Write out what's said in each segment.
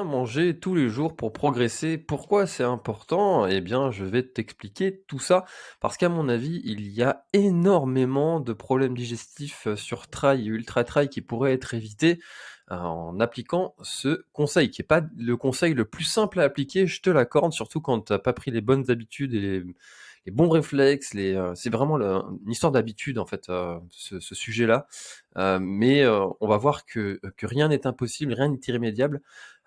Manger tous les jours pour progresser, pourquoi c'est important? Eh bien, je vais t'expliquer tout ça parce qu'à mon avis, il y a énormément de problèmes digestifs sur trail et ultra trail qui pourraient être évités en appliquant ce conseil, qui est pas le conseil le plus simple à appliquer, je te l'accorde, surtout quand tu as pas pris les bonnes habitudes et les bons réflexes. C'est vraiment une histoire d'habitude en fait, ce sujet-là. Mais on va voir que rien n'est impossible, rien n'est irrémédiable.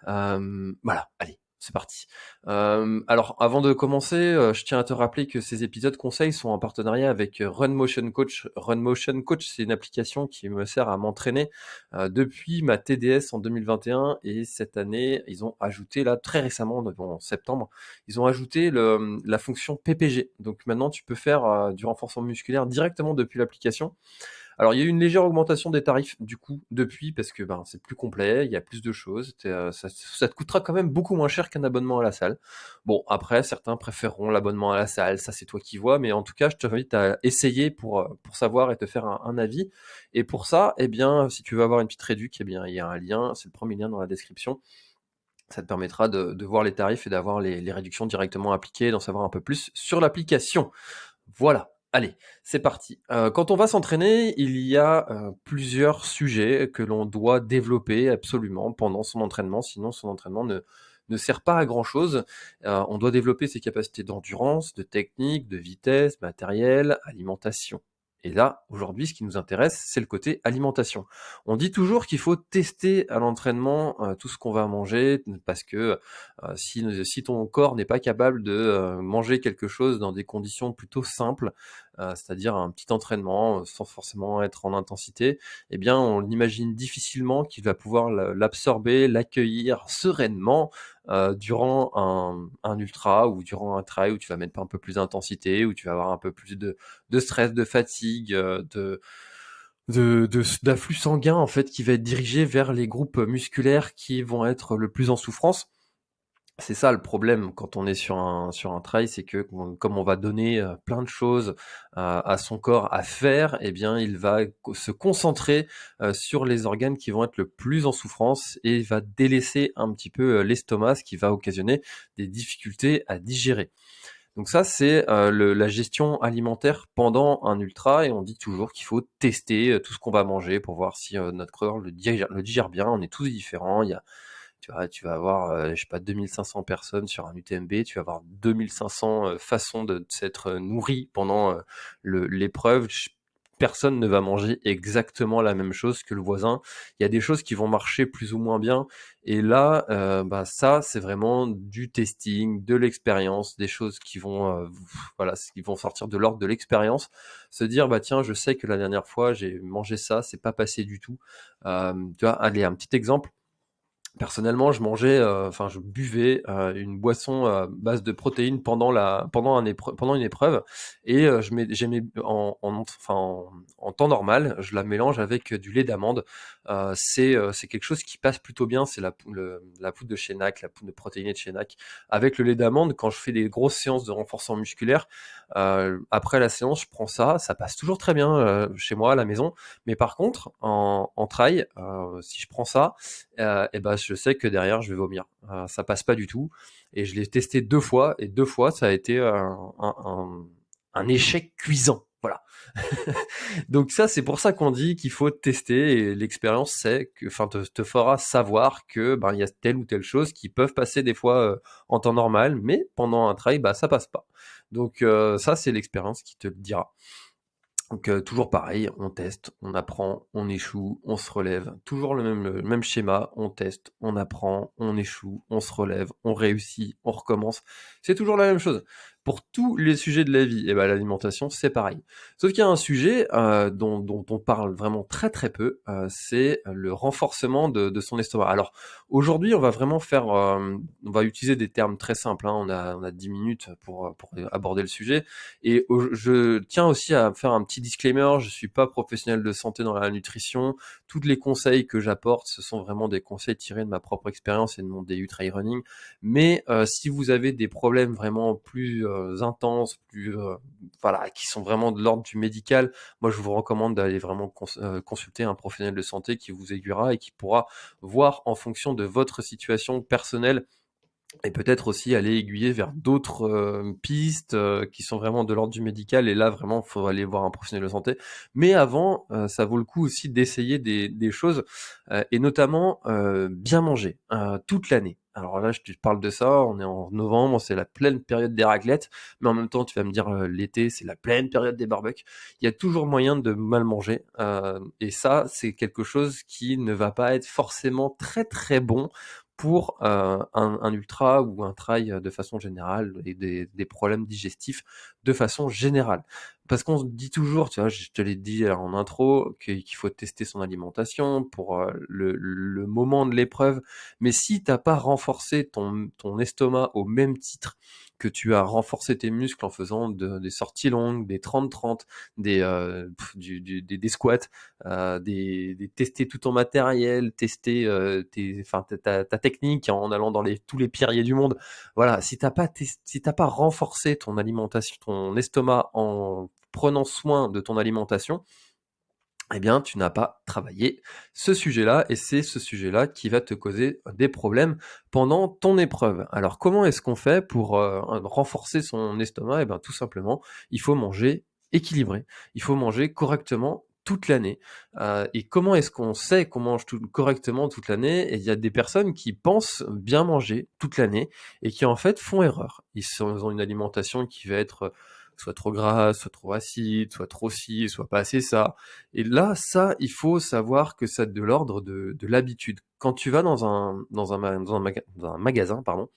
Voilà, allez, c'est parti. Alors avant de commencer, je tiens à te rappeler que ces épisodes conseils sont en partenariat avec, Run Motion Coach. Run Motion Coach, c'est une application qui me sert à m'entraîner, depuis ma TDS en 2021 et cette année, ils ont ajouté là, très récemment, en septembre, ils ont ajouté la fonction PPG. Donc maintenant tu peux faire, du renforcement musculaire directement depuis l'application. Alors, il y a eu une légère augmentation des tarifs, du coup, depuis, parce que ben, c'est plus complet, il y a plus de choses. Ça te coûtera quand même beaucoup moins cher qu'un abonnement à la salle. Bon, après, certains préféreront l'abonnement à la salle, ça c'est toi qui vois, mais en tout cas, je t'invite à essayer pour savoir et te faire un avis. Et pour ça, eh bien, si tu veux avoir une petite réduc, eh bien, il y a un lien, c'est le premier lien dans la description. Ça te permettra de voir les tarifs et d'avoir les réductions directement appliquées, d'en savoir un peu plus sur l'application. Voilà, allez, c'est parti. Quand on va s'entraîner, il y a plusieurs sujets que l'on doit développer absolument pendant son entraînement, sinon son entraînement ne sert pas à grand-chose. On doit développer ses capacités d'endurance, de technique, de vitesse, matériel, alimentation. Et là, aujourd'hui, ce qui nous intéresse, c'est le côté alimentation. On dit toujours qu'il faut tester à l'entraînement tout ce qu'on va manger, parce que si ton corps n'est pas capable de manger quelque chose dans des conditions plutôt simples, c'est-à-dire un petit entraînement sans forcément être en intensité, eh bien on imagine difficilement qu'il va pouvoir l'absorber, l'accueillir sereinement durant un ultra ou durant un trail où tu vas mettre un peu plus d'intensité, où tu vas avoir un peu plus de stress, de fatigue, d'afflux sanguin en fait qui va être dirigé vers les groupes musculaires qui vont être le plus en souffrance. C'est ça le problème quand on est sur un trail, c'est que comme on va donner plein de choses à son corps à faire, eh bien il va se concentrer sur les organes qui vont être le plus en souffrance et il va délaisser un petit peu l'estomac, ce qui va occasionner des difficultés à digérer. Donc ça, c'est la gestion alimentaire pendant un ultra et on dit toujours qu'il faut tester tout ce qu'on va manger pour voir si notre corps le digère bien. On est tous différents. Tu vas avoir, je sais pas, 2500 personnes sur un UTMB, tu vas avoir 2500 façons de s'être nourri pendant l'épreuve. Personne ne va manger exactement la même chose que le voisin. Il y a des choses qui vont marcher plus ou moins bien. Et là, bah, ça, c'est vraiment du testing, de l'expérience, des choses qui vont, voilà, qui vont sortir de l'ordre de l'expérience. Se dire, bah tiens, je sais que la dernière fois, j'ai mangé ça, c'est pas passé du tout. Tu vois, allez, un petit exemple. Personnellement, je buvais une boisson à base de protéines pendant une épreuve et j'aimais en temps normal, je la mélange avec du lait d'amande. C'est quelque chose qui passe plutôt bien, c'est la poudre de chez NAC, la poudre de protéinée de chez NAC. Avec le lait d'amande, quand je fais des grosses séances de renforcement musculaire, après la séance, je prends ça passe toujours très bien chez moi à la maison. Mais par contre, en trail, si je prends ça, et ben je sais que derrière je vais vomir. Ça passe pas du tout. Et je l'ai testé 2 fois et 2 fois ça a été un échec cuisant. Voilà. Donc ça, c'est pour ça qu'on dit qu'il faut tester et l'expérience, te fera savoir que ben il y a telle ou telle chose qui peuvent passer des fois en temps normal, mais pendant un trail, bah ça passe pas. Donc ça, c'est l'expérience qui te le dira. Donc toujours pareil, on teste, on apprend, on échoue, on se relève. Toujours le même schéma, on teste, on apprend, on échoue, on se relève, on réussit, on recommence. C'est toujours la même chose. Pour tous les sujets de la vie, et ben l'alimentation, c'est pareil. Sauf qu'il y a un sujet dont on parle vraiment très très peu, c'est le renforcement de son estomac. Alors aujourd'hui, on va vraiment on va utiliser des termes très simples, hein. On a 10 minutes pour aborder le sujet. Et je tiens aussi à faire un petit disclaimer, je suis pas professionnel de santé dans la nutrition. Tous les conseils que j'apporte, ce sont vraiment des conseils tirés de ma propre expérience et de mon DU Trail Running. Mais si vous avez des problèmes vraiment plus intenses, voilà, qui sont vraiment de l'ordre du médical, moi je vous recommande d'aller vraiment consulter un professionnel de santé qui vous aiguillera et qui pourra voir en fonction de votre situation personnelle et peut-être aussi aller aiguiller vers d'autres, pistes, qui sont vraiment de l'ordre du médical et là vraiment, faut aller voir un professionnel de santé. Mais avant, ça vaut le coup aussi d'essayer des choses, et notamment, bien manger, toute l'année. Alors là, je te parle de ça, on est en novembre, c'est la pleine période des raclettes, mais en même temps, tu vas me dire, l'été, c'est la pleine période des barbecues. Il y a toujours moyen de mal manger, et ça, c'est quelque chose qui ne va pas être forcément très, très bon pour un ultra ou un trail de façon générale et des problèmes digestifs de façon générale. Parce qu'on se dit toujours, tu vois, je te l'ai dit en intro, qu'il faut tester son alimentation pour le moment de l'épreuve, mais si t'as pas renforcé ton estomac au même titre que tu as renforcé tes muscles en faisant des sorties longues, des 30-30, des squats, tester tout ton matériel, tester ta technique en allant dans tous les pierriers du monde. Voilà, si t'as pas renforcé ton alimentation, ton estomac en prenant soin de ton alimentation, eh bien, tu n'as pas travaillé ce sujet-là et c'est ce sujet-là qui va te causer des problèmes pendant ton épreuve. Alors, comment est-ce qu'on fait pour renforcer son estomac? Eh bien, tout simplement, il faut manger équilibré. Il faut manger correctement toute l'année. Et comment est-ce qu'on sait qu'on mange correctement toute l'année? Et il y a des personnes qui pensent bien manger toute l'année et qui en fait font erreur. Ils ont une alimentation qui va être soit trop grasse, soit trop acide, soit trop ci, soit pas assez ça. Et là, ça, il faut savoir que c'est de l'ordre de l'habitude. Quand tu vas dans un magasin, pardon,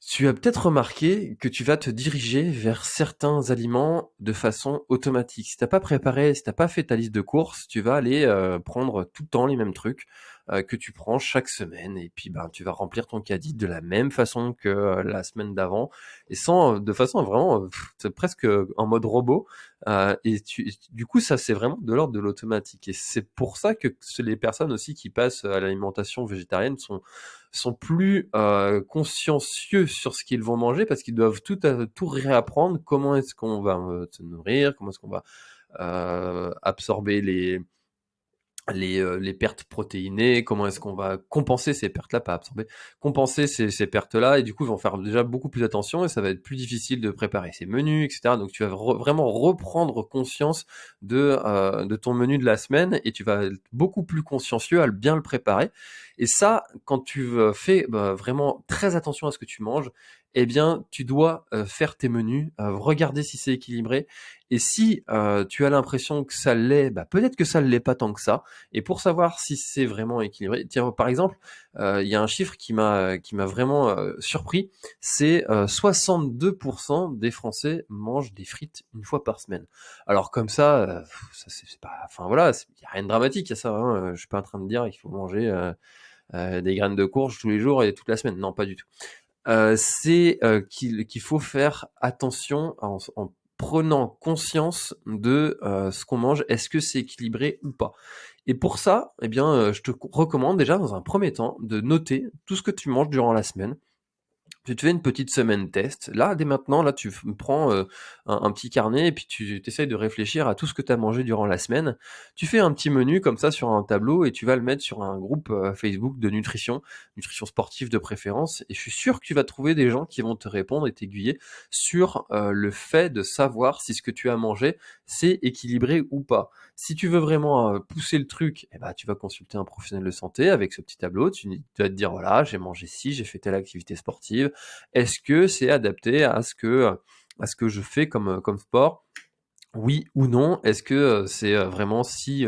tu as peut-être remarqué que tu vas te diriger vers certains aliments de façon automatique. Si t'as pas préparé, si t'as pas fait ta liste de courses, tu vas aller prendre tout le temps les mêmes trucs que tu prends chaque semaine, et puis ben tu vas remplir ton caddie de la même façon que la semaine d'avant, et de façon vraiment c'est presque en mode robot. Du coup, ça c'est vraiment de l'ordre de l'automatique, et c'est pour ça que les personnes aussi qui passent à l'alimentation végétarienne sont plus consciencieux sur ce qu'ils vont manger, parce qu'ils doivent tout réapprendre. Comment est-ce qu'on va se nourrir, comment est-ce qu'on va absorber les pertes protéinées, comment est-ce qu'on va compenser ces pertes-là, pas absorber, compenser ces pertes-là, et du coup ils vont faire déjà beaucoup plus attention, et ça va être plus difficile de préparer ces menus, etc. Donc tu vas vraiment reprendre conscience de ton menu de la semaine, et tu vas être beaucoup plus consciencieux à bien le préparer. Et ça, quand tu fais vraiment très attention à ce que tu manges, eh bien tu dois faire tes menus, regarder si c'est équilibré, et si tu as l'impression que ça l'est, peut-être que ça ne l'est pas tant que ça. Et pour savoir si c'est vraiment équilibré, tiens, par exemple, il y a un chiffre qui m'a vraiment surpris, c'est 62% des Français mangent des frites une fois par semaine. Alors comme ça c'est pas, enfin voilà, il y a rien de dramatique à ça, hein. Je suis pas en train de dire qu'il faut manger des graines de courge tous les jours et toute la semaine. Non, pas du tout. C'est qu'il faut faire attention en prenant conscience de ce qu'on mange. Est-ce que c'est équilibré ou pas? Et pour ça, eh bien, je te recommande déjà dans un premier temps de noter tout ce que tu manges durant la semaine. Tu te fais une petite semaine test. Là, dès maintenant, là, tu prends un petit carnet, et puis tu essayes de réfléchir à tout ce que tu as mangé durant la semaine. Tu fais un petit menu comme ça sur un tableau, et tu vas le mettre sur un groupe Facebook de nutrition sportive de préférence. Et je suis sûr que tu vas trouver des gens qui vont te répondre et t'aiguiller sur le fait de savoir si ce que tu as mangé, c'est équilibré ou pas. Si tu veux vraiment pousser le truc, eh ben, tu vas consulter un professionnel de santé avec ce petit tableau. Tu vas te dire, voilà, j'ai mangé ci, j'ai fait telle activité sportive. Est-ce que c'est adapté à ce que je fais comme sport? Oui ou non? Est-ce que c'est vraiment si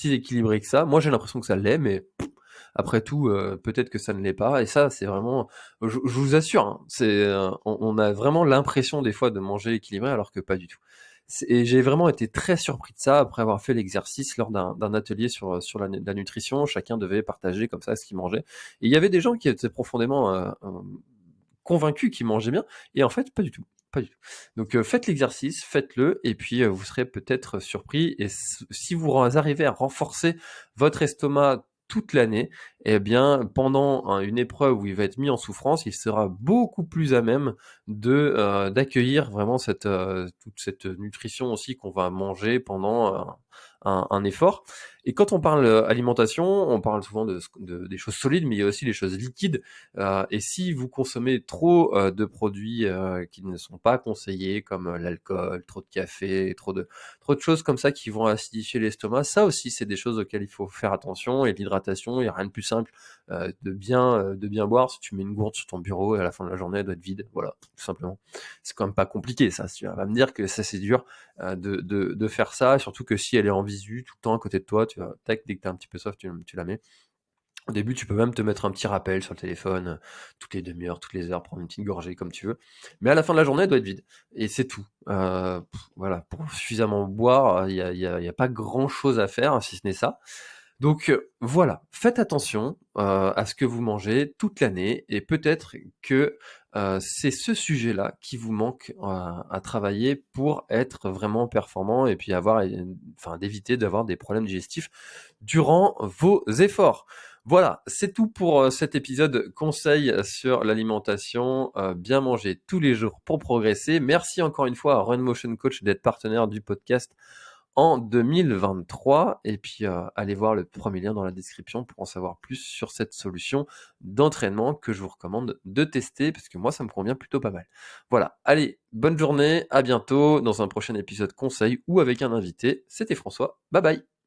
équilibré que ça? Moi, j'ai l'impression que ça l'est, mais après tout, peut-être que ça ne l'est pas. Et ça, c'est vraiment, je vous assure, hein, on a vraiment l'impression des fois de manger équilibré, alors que pas du tout. Et j'ai vraiment été très surpris de ça après avoir fait l'exercice lors d'un atelier sur la nutrition. Chacun devait partager comme ça ce qu'il mangeait. Et il y avait des gens qui étaient profondément convaincus qu'ils mangeaient bien, et en fait, pas du tout. Pas du tout. Donc faites l'exercice, faites-le, et puis vous serez peut-être surpris. Et si vous arrivez à renforcer votre estomac toute l'année, eh bien, pendant une épreuve où il va être mis en souffrance, il sera beaucoup plus à même d'accueillir vraiment toute cette nutrition aussi qu'on va manger pendant un effort. Et quand on parle alimentation, on parle souvent des choses solides, mais il y a aussi les choses liquides. Et si vous consommez trop de produits qui ne sont pas conseillés, comme l'alcool, trop de café, trop de choses comme ça qui vont acidifier l'estomac, ça aussi c'est des choses auxquelles il faut faire attention. Et l'hydratation, il n'y a rien de plus simple de bien boire. Si tu mets une gourde sur ton bureau et à la fin de la journée elle doit être vide, voilà, tout simplement. C'est quand même pas compliqué ça. Tu vas me dire que ça c'est dur de faire ça, surtout que si elle est en visu tout le temps à côté de toi, tu vas, tac, dès que t'es un petit peu soif, tu la mets. Au début, tu peux même te mettre un petit rappel sur le téléphone, toutes les demi-heures, toutes les heures, prendre une petite gorgée comme tu veux. Mais à la fin de la journée, elle doit être vide. Et c'est tout. Voilà, pour suffisamment boire, y a pas grand-chose à faire, si ce n'est ça. Donc voilà, faites attention à ce que vous mangez toute l'année, et peut-être que c'est ce sujet-là qui vous manque à travailler pour être vraiment performant et puis d'éviter d'avoir des problèmes digestifs durant vos efforts. Voilà, c'est tout pour cet épisode conseil sur l'alimentation, bien manger tous les jours pour progresser. Merci encore une fois à Run Motion Coach d'être partenaire du podcast en 2023, et puis allez voir le premier lien dans la description pour en savoir plus sur cette solution d'entraînement que je vous recommande de tester, parce que moi ça me convient plutôt pas mal. Voilà, allez, bonne journée, à bientôt dans un prochain épisode conseil ou avec un invité. C'était François, bye bye.